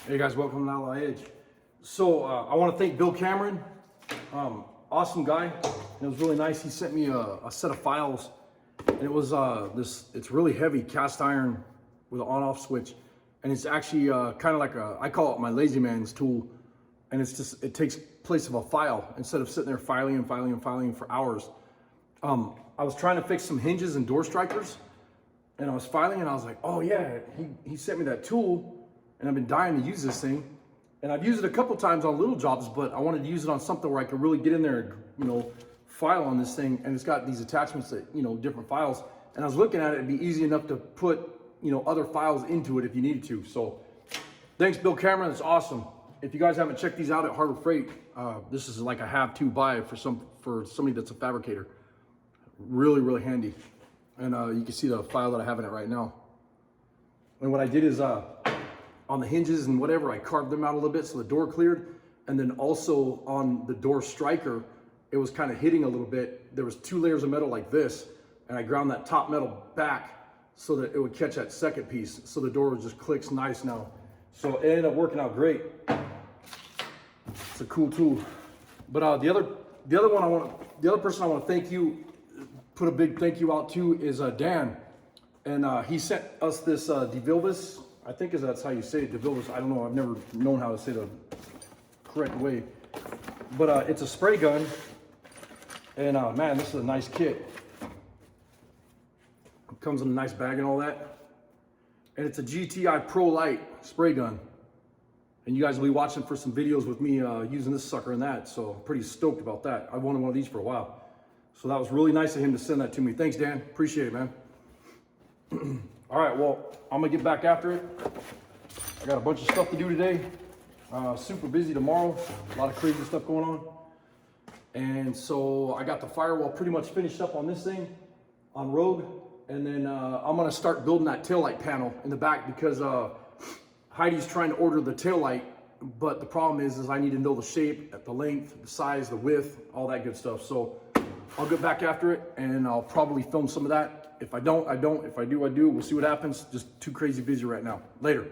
Hey guys, welcome to Outlaw Edge. So I want to thank Bill Cameron, awesome guy. It was really nice. He sent me a set of files, and it was it's really heavy cast iron with an on-off switch, and it's actually kind of like I call it my lazy man's tool, and it takes place of a file instead of sitting there filing for hours. I was trying to fix some hinges and door strikers, and I was filing, and I was like, oh yeah, he sent me that tool. And I've been dying to use this thing. And I've used it a couple times on little jobs, but I wanted to use it on something where I could really get in there and, file on this thing. And it's got these attachments that, different files. And I was looking at it, it'd be easy enough to put, other files into it if you needed to. So thanks, Bill Cameron, it's awesome. If you guys haven't checked these out at Harbor Freight, this is like a have-to buy for somebody that's a fabricator. Really, really handy. And you can see the file that I have in it right now. And what I did is, on the hinges and whatever, I carved them out a little bit so the door cleared. And then also on the door striker, it was kind of hitting a little bit. There was 2 layers of metal like this, and I ground that top metal back so that it would catch that second piece. So the door just clicks nice now. So it ended up working out great. It's a cool tool. But the other person I want to thank you, put a big thank you out to is Dan. And he sent us this DeVilvis. I think that's how you say it, DeVilvis. I don't know, I've never known how to say the correct way. But it's a spray gun. And man, this is a nice kit. It comes in a nice bag and all that. And it's a GTI Pro Light spray gun. And you guys will be watching for some videos with me using this sucker and that. So I'm pretty stoked about that. I wanted one of these for a while. So that was really nice of him to send that to me. Thanks, Dan. Appreciate it, man. All right, well, I'm gonna get back after it. I got a bunch of stuff to do today. Super busy tomorrow. A lot of crazy stuff going on. And so I got the firewall pretty much finished up on this thing, on Rogue. And then I'm gonna start building that taillight panel in the back because Heidi's trying to order the taillight, but the problem is I need to know the shape, the length, the size, the width, all that good stuff. So I'll get back after it and I'll probably film some of that. If I don't, I don't. If I do, I do. We'll see what happens. Just too crazy busy right now. Later.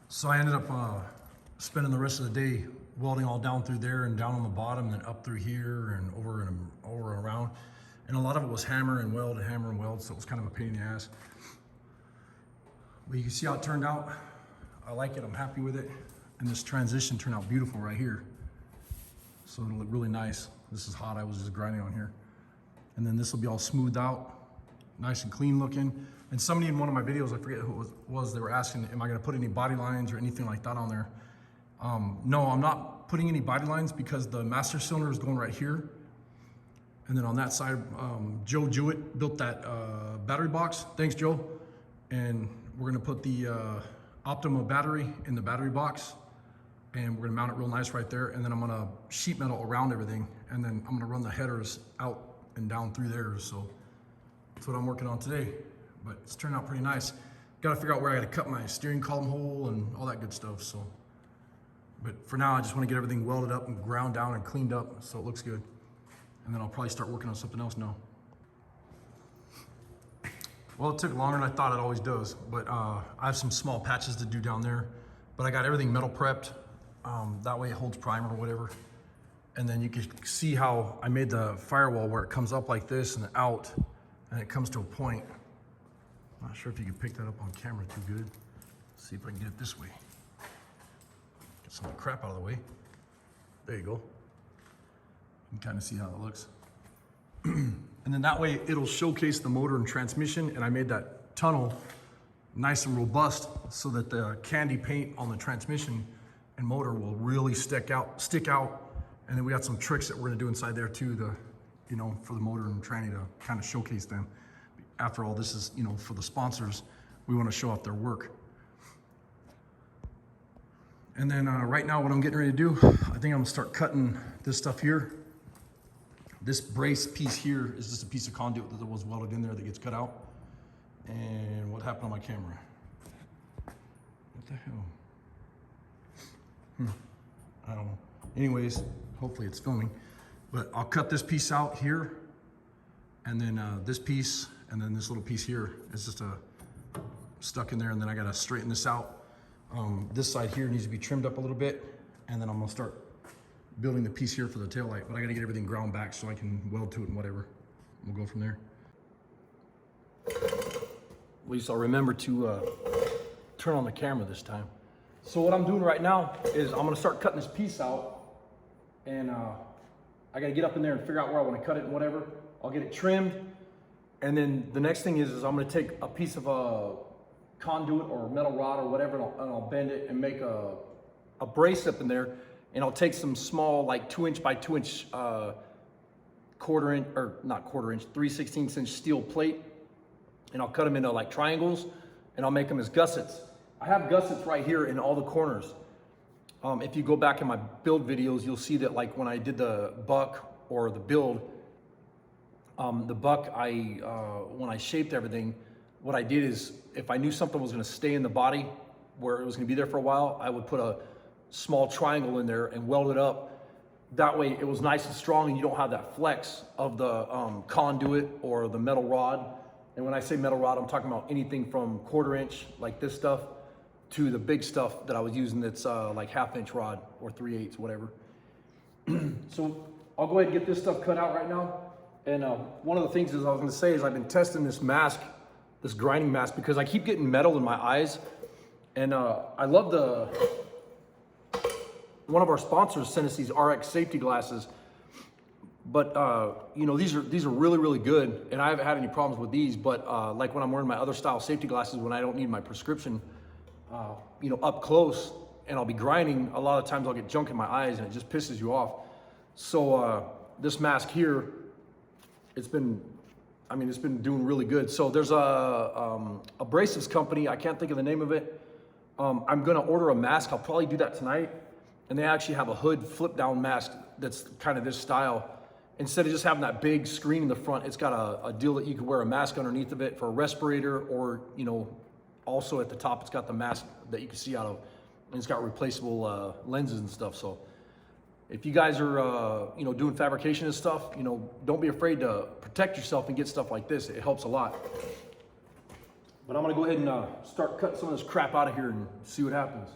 So I ended up spending the rest of the day welding all down through there and down on the bottom, and then up through here and over and around. And a lot of it was hammer and weld, so it was kind of a pain in the ass. But you can see how it turned out. I like it. I'm happy with it. And this transition turned out beautiful right here. So it'll look really nice. This is hot. I was just grinding on here. And then this will be all smoothed out, nice and clean looking. And somebody in one of my videos, I forget who it was, they were asking, am I gonna put any body lines or anything like that on there? No, I'm not putting any body lines because the master cylinder is going right here. And then on that side, Joe Jewett built that battery box. Thanks, Joe. And we're gonna put the Optima battery in the battery box, and we're gonna mount it real nice right there. And then I'm gonna sheet metal around everything. And then I'm gonna run the headers out and down through there. So that's what I'm working on today. But it's turned out pretty nice. Gotta figure out where I gotta cut my steering column hole and all that good stuff. So, but for now, I just wanna get everything welded up and ground down and cleaned up so it looks good. And then I'll probably start working on something else now. Well, it took longer than I thought it always does, but I have some small patches to do down there, but I got everything metal prepped. That way it holds primer or whatever. And then you can see how I made the firewall where it comes up like this and out, and it comes to a point. I'm not sure if you can pick that up on camera too good. Let's see if I can get it this way. Get some of the crap out of the way. There you go. You can kind of see how it looks. And then that way it'll showcase the motor and transmission, and I made that tunnel nice and robust so that the candy paint on the transmission and motor will really stick out. And then we got some tricks that we're gonna do inside there too, for the motor and tranny to kind of showcase them. After all, this is, for the sponsors, we wanna show off their work. And then right now what I'm getting ready to do, I think I'm gonna start cutting this stuff here. This brace piece here is just a piece of conduit that was welded in there that gets cut out. And what happened on my camera? What the hell? I don't know. Anyways, hopefully it's filming. But I'll cut this piece out here, and then this piece, and then this little piece here is just a stuck in there, and then I gotta straighten this out. This side here needs to be trimmed up a little bit, and then I'm gonna start building the piece here for the taillight, but I gotta get everything ground back so I can weld to it and whatever. We'll go from there. At least I'll remember to turn on the camera this time. So what I'm doing right now is I'm gonna start cutting this piece out, and I gotta get up in there and figure out where I wanna cut it and whatever. I'll get it trimmed, and then the next thing is I'm gonna take a piece of a conduit or metal rod or whatever, and I'll bend it and make a brace up in there, and I'll take some small, like 2" by 2" quarter inch, or not quarter inch, 3/16 inch steel plate, and I'll cut them into like triangles, and I'll make them as gussets. I have gussets right here in all the corners. If you go back in my build videos, you'll see that like when I did the buck or the build, the buck, when I shaped everything, what I did is if I knew something was gonna stay in the body where it was gonna be there for a while, I would put a small triangle in there and weld it up. That way it was nice and strong, and you don't have that flex of the conduit or the metal rod. And when I say metal rod, I'm talking about anything from 1/4 inch, like this stuff, to the big stuff that I was using that's like 1/2 inch rod or 3/8, whatever. So I'll go ahead and get this stuff cut out right now. And one of the things is I was gonna say is I've been testing this mask, this grinding mask, because I keep getting metal in my eyes. And I love one of our sponsors sent us these RX safety glasses, but you know, these are really, really good, and I haven't had any problems with these. But like when I'm wearing my other style safety glasses, when I don't need my prescription, you know, up close, and I'll be grinding, a lot of times I'll get junk in my eyes, and it just pisses you off. So this mask here, it's been doing really good. So there's a abrasives company, I can't think of the name of it. I'm gonna order a mask. I'll probably do that tonight. And they actually have a hood flip down mask that's kind of this style. Instead of just having that big screen in the front, it's got a deal that you can wear a mask underneath of it for a respirator, or, you know, also at the top, it's got the mask that you can see out of, and it's got replaceable lenses and stuff. So if you guys are, you know, doing fabrication and stuff, you know, don't be afraid to protect yourself and get stuff like this. It helps a lot. But I'm gonna go ahead and start cutting some of this crap out of here and see what happens.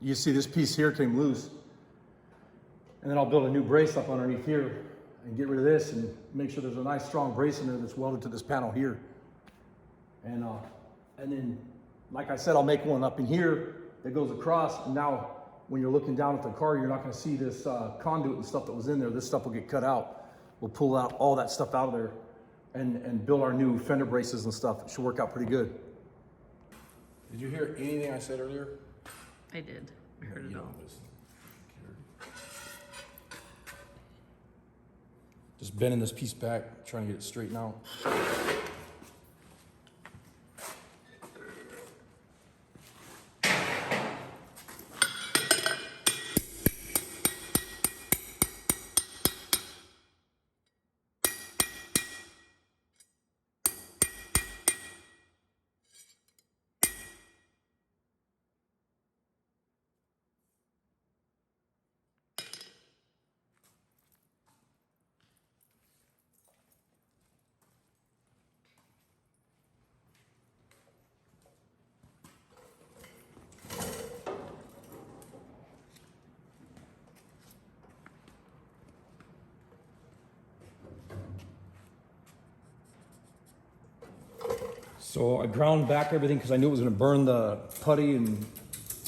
You see this piece here came loose. And then I'll build a new brace up underneath here and get rid of this and make sure there's a nice strong brace in there that's welded to this panel here. And then, like I said, I'll make one up in here that goes across. And now when you're looking down at the car, you're not gonna see this conduit and stuff that was in there. This stuff will get cut out. We'll pull out all that stuff out of there and build our new fender braces and stuff. It should work out pretty good. Did you hear anything I said earlier? I did. I heard it all. Just bending this piece back, trying to get it straightened out. So I ground back everything because I knew it was going to burn the putty and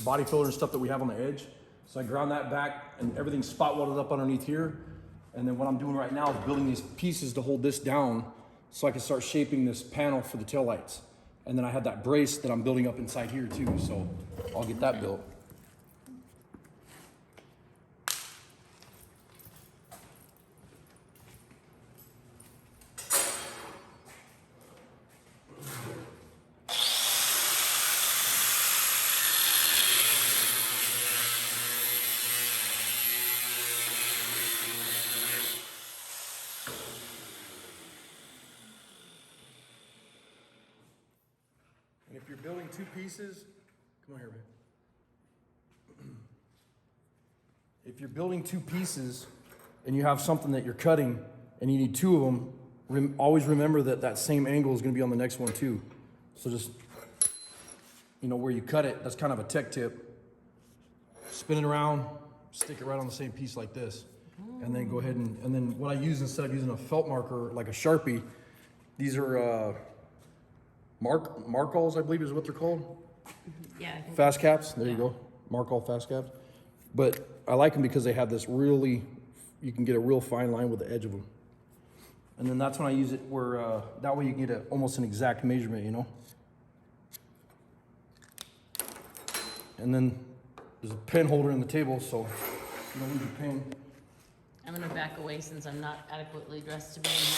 body filler and stuff that we have on the edge. So I ground that back and everything's spot welded up underneath here. And then what I'm doing right now is building these pieces to hold this down so I can start shaping this panel for the taillights. And then I have that brace that I'm building up inside here too. So I'll get that built. And if you're building two pieces, come on here, man. If you're building two pieces and you have something that you're cutting and you need two of them, always remember that that same angle is going to be on the next one too. So just, where you cut it, that's kind of a tech tip. Spin it around, stick it right on the same piece like this. And then go ahead and then what I use instead of using a felt marker, like a Sharpie, these are, Markals, I believe is what they're called. Yeah. I think Fast caps, there you go. Markall fast caps. But I like them because they have this really, you can get a real fine line with the edge of them. And then that's when I use it where, that way you can get almost an exact measurement, And then there's a pen holder in the table, so you don't need your pen. I'm gonna back away since I'm not adequately dressed to be in here.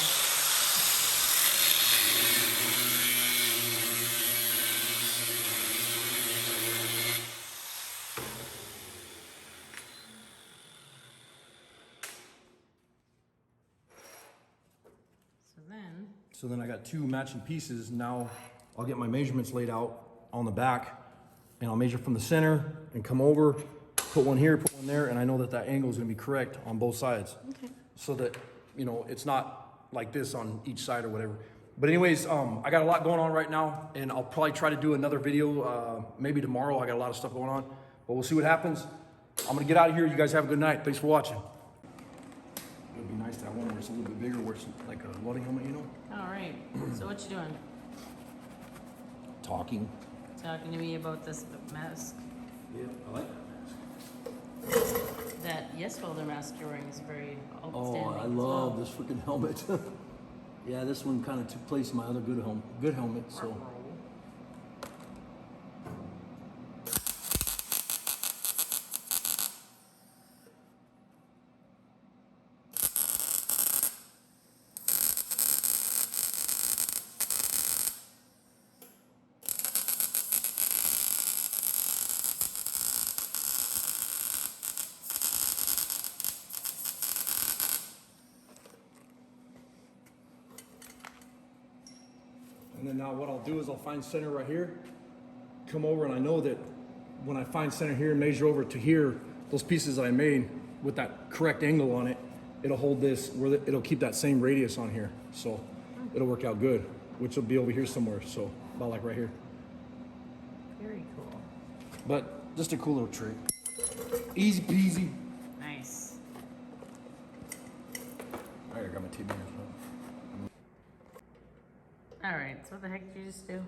So then I got two matching pieces. Now I'll get my measurements laid out on the back and I'll measure from the center and come over, put one here, put one there, and I know that that angle is gonna be correct on both sides. Okay. So that, it's not like this on each side or whatever. But anyways, I got a lot going on right now and I'll probably try to do another video, maybe tomorrow. I got a lot of stuff going on, but we'll see what happens. I'm gonna get out of here. You guys have a good night. Thanks for watching. It'd be nice to have one where it's a little bit bigger, where it's like a welding helmet, All right. So what you doing? Talking. Talking to me about this mask. Yeah, I like that mask. That yes welder mask you're wearing is very outstanding. Oh, I love this freaking helmet. Yeah, this one kind of took place in my other good helmet, so. And then now what I'll do is I'll find center right here, come over, and I know that when I find center here and measure over to here, those pieces that I made with that correct angle on it, it'll hold this, it'll keep that same radius on here. So it'll work out good, which will be over here somewhere. So about like right here. Very cool. But Just a cool little trick. Easy peasy. Nice. All right, I got my tape measure. All right, so what the heck did you just do?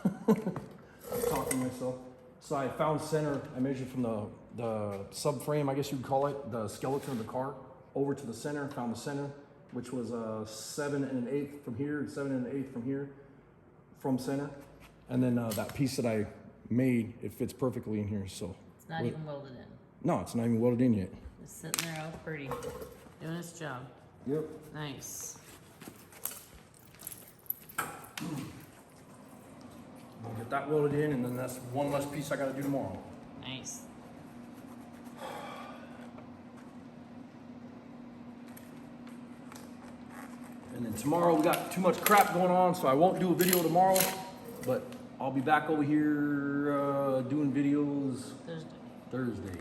I'm talking to myself. So I found center. I measured from the subframe, I guess you'd call it, the skeleton of the car, over to the center. Found the center, which was 7 1/8 from here, and 7 1/8 from here, from center. And then that piece that I made, it fits perfectly in here. So It's not even welded in. no, it's not even welded in yet. It's sitting there all pretty, doing its job. Yep. Nice. I'll get that welded in, and then that's one less piece I got to do tomorrow. Nice. And then tomorrow we got too much crap going on, so I won't do a video tomorrow. But I'll be back over here doing videos Thursday. Thursday.